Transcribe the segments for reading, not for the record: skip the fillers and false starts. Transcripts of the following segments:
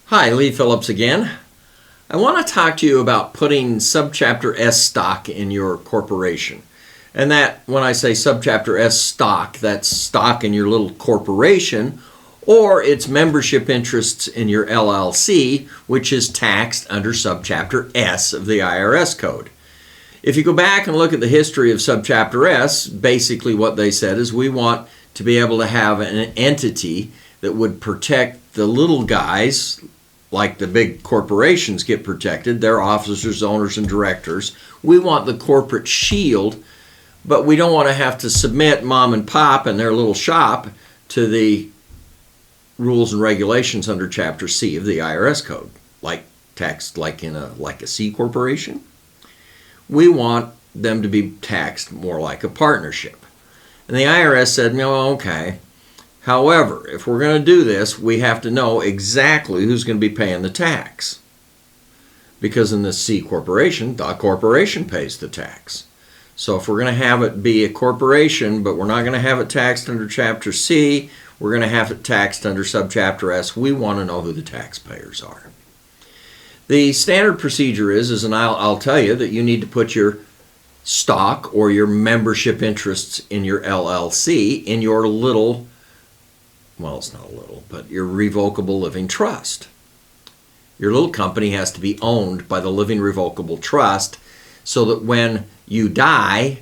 Hi, Lee Phillips again. I want to talk to you about putting Subchapter S stock in your corporation. And that, when I say Subchapter S stock, that's stock in your little corporation, or it's membership interests in your LLC, which is taxed under Subchapter S of the IRS code. If you go back and look at the history of Subchapter S, basically what they said is we want to be able to have an entity that would protect the little guys, like the big corporations get protected, their officers, owners, and directors. We want the corporate shield, but we don't want to have to submit mom and pop and their little shop to the rules and regulations under Chapter C of the IRS code, like taxed like a C corporation. We want them to be taxed more like a partnership. And the IRS said, no, okay. However, if we're going to do this, we have to know exactly who's going to be paying the tax. Because in the C corporation, the corporation pays the tax. So if we're going to have it be a corporation, but we're not going to have it taxed under Chapter C, we're going to have it taxed under Subchapter S, we want to know who the taxpayers are. The standard procedure is and I'll tell you that you need to put your stock or your membership interests in your LLC in your little, well, it's not a little, but your revocable living trust. Your little company has to be owned by the living revocable trust so that when you die,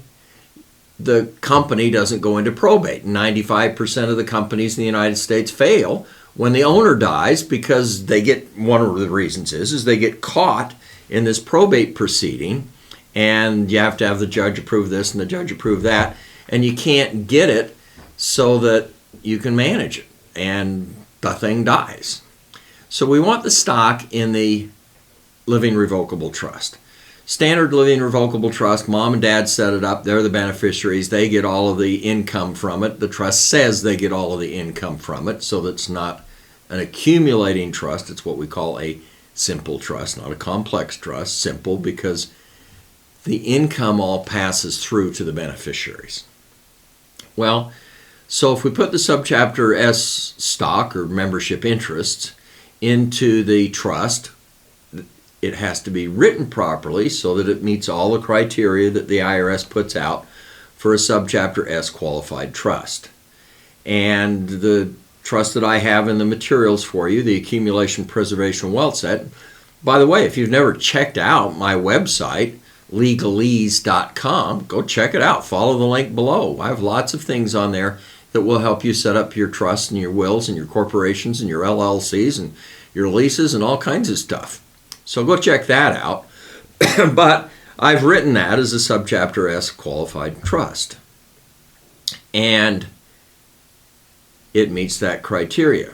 the company doesn't go into probate. 95% of the companies in the United States fail when the owner dies because they get, one of the reasons is they get caught in this probate proceeding, and you have to have the judge approve this and the judge approve that, and you can't get it so that you can manage it, and the thing dies. So we want the stock in the living revocable trust. Standard living revocable trust, mom and dad set it up, they're the beneficiaries, they get all of the income from it. The trust says they get all of the income from it, so that's not an accumulating trust. It's what we call a simple trust, not a complex trust. Simple because the income all passes through to the beneficiaries. Well, so if we put the Subchapter S stock or membership interests into the trust, it has to be written properly so that it meets all the criteria that the IRS puts out for a Subchapter S qualified trust. And the trust that I have in the materials for you, the Accumulation Preservation Wealth Set, by the way, if you've never checked out my website, legalese.com, go check it out. Follow the link below. I have lots of things on there that will help you set up your trusts and your wills and your corporations and your LLCs and your leases and all kinds of stuff. So go check that out. But I've written that as a Subchapter S qualified trust. And it meets that criteria.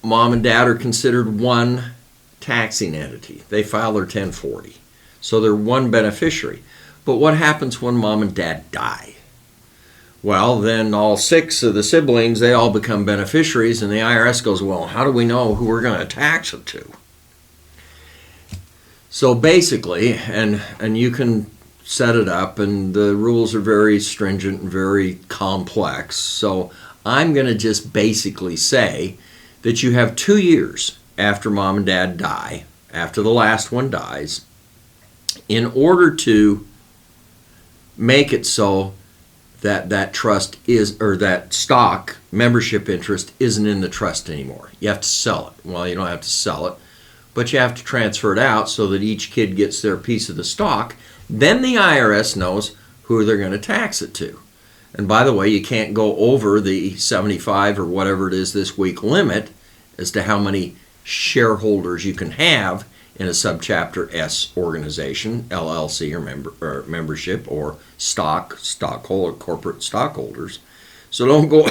Mom and dad are considered one taxing entity. They file their 1040. So they're one beneficiary. But what happens when mom and dad die? Well, then all 6 of the siblings, they all become beneficiaries, and the IRS goes, well, how do we know who we're going to tax it to? So basically, and you can set it up, and the rules are very stringent and very complex, so I'm going to just basically say that you have 2 years after mom and dad die, after the last one dies, in order to make it so that that trust is, or that stock membership interest isn't in the trust anymore. You have to sell it. Well, you don't have to sell it, but you have to transfer it out so that each kid gets their piece of the stock. Then the IRS knows who they're going to tax it to. And by the way, you can't go over the 75 or whatever it is this week limit as to how many shareholders you can have in a Subchapter S organization, LLC or membership, or stockholder, corporate stockholders. So don't go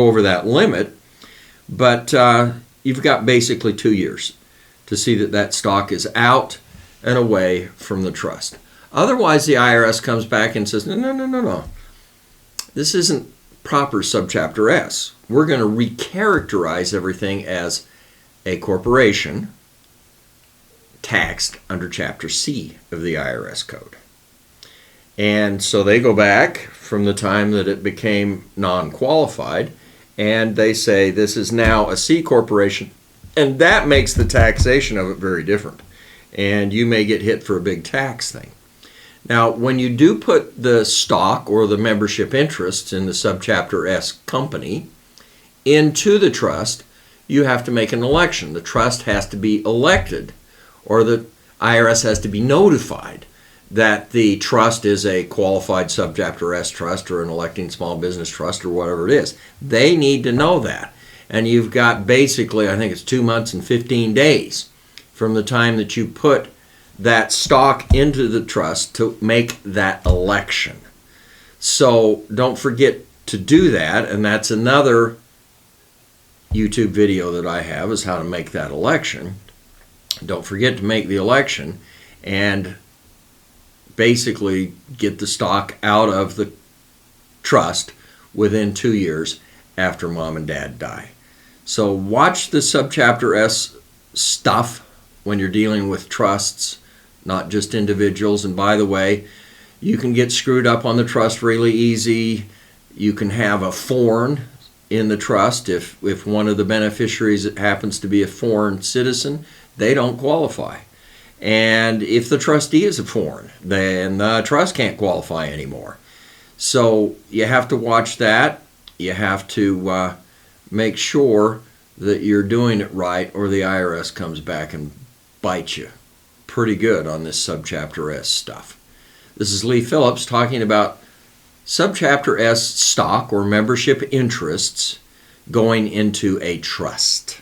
over that limit. But you've got basically 2 years to see that that stock is out and away from the trust. Otherwise, the IRS comes back and says, no. This isn't proper Subchapter S. We're going to recharacterize everything as a corporation taxed under Chapter C of the IRS code. And so they go back from the time that it became non-qualified, and they say this is now a C corporation And that makes the taxation of it very different. And you may get hit for a big tax thing. Now, when you do put the stock or the membership interests in the Subchapter S company into the trust, you have to make an election. The trust has to be elected, or the IRS has to be notified that the trust is a qualified Subchapter S trust or an electing small business trust or whatever it is. They need to know that. And you've got basically, I think it's 2 months and 15 days from the time that you put that stock into the trust to make that election. So don't forget to do that, and that's another YouTube video that I have, is how to make that election. Don't forget to make the election and basically get the stock out of the trust within 2 years after mom and dad die. So watch the Subchapter S stuff when you're dealing with trusts, not just individuals. And by the way, you can get screwed up on the trust really easy. You can have a foreign in the trust. If one of the beneficiaries happens to be a foreign citizen, they don't qualify. And if the trustee is a foreign, then the trust can't qualify anymore. So you have to watch that. You have to make sure that you're doing it right, or the IRS comes back and bites you pretty good on this Subchapter S stuff. This is Lee Phillips talking about Subchapter S stock or membership interests going into a trust.